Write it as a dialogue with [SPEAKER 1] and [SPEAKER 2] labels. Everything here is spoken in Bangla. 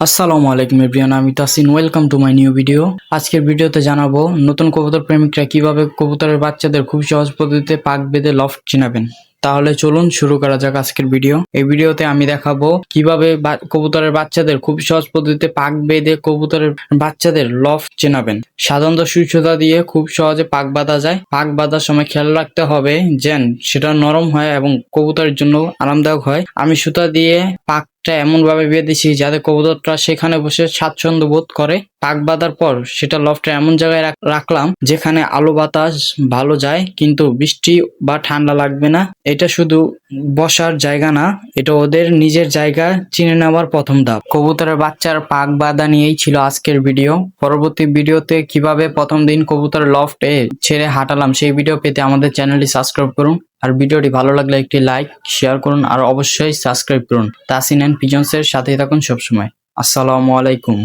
[SPEAKER 1] আসসালামু আলাইকুম এভরিওয়ান, আমি Tasin. Welcome to my new video. আজকের ভিডিওতে জানাবো নতুন কবুতর প্রেমিকরা কিভাবে কবুতরের বাচ্চাদের খুব সহজ পদ্ধতিতে পাক বেঁধে লফট চিনাবেন। তাহলে চলুন শুরু করা যাক আজকের ভিডিও। এই ভিডিওতে আমি দেখাবো কিভাবে কবুতরের বাচ্চাদের খুব সহজ পদ্ধতিতে পাক বেঁধে কবুতরের বাচ্চাদের লফট চেনাবেন। সাধারণত সুই সুতা দিয়ে খুব সহজে পাক বাঁধা যায়। পাক বাঁধার সময় খেয়াল রাখতে হবে যেন সেটা নরম হয় এবং কবুতরের জন্য আরামদায়ক হয়। আমি সুতা দিয়ে পাকটা এমন ভাবে বেঁধেছি যাতে কবুতরটা সেখানে বসে স্বাচ্ছন্দ্য বোধ করে। পাক বাঁধার পর সেটা লফটে এমন জায়গায় রাখলাম যেখানে আলো বাতাস ভালো যায়, কিন্তু বৃষ্টি বা ঠান্ডা লাগবে না। এটা শুধু বসার জায়গা না, এটা ওদের নিজের জায়গা চিনে নেওয়ার প্রথম ধাপ। কবুতরের বাচ্চার পাক বাঁধা নিয়েই ছিল আজকের ভিডিও। পরবর্তী ভিডিওতে কিভাবে প্রথম দিন কবুতরের লফটে ছেড়ে হাঁটালাম সেই ভিডিও পেতে আমাদের চ্যানেলটি সাবস্ক্রাইব করুন। আর ভিডিওটি ভালো লাগলে একটি লাইক শেয়ার করুন আর অবশ্যই সাবস্ক্রাইব করুন। তাসিন এন্ড পিজন্সের সাথেই থাকুন সবসময়। আসসালামু আলাইকুম।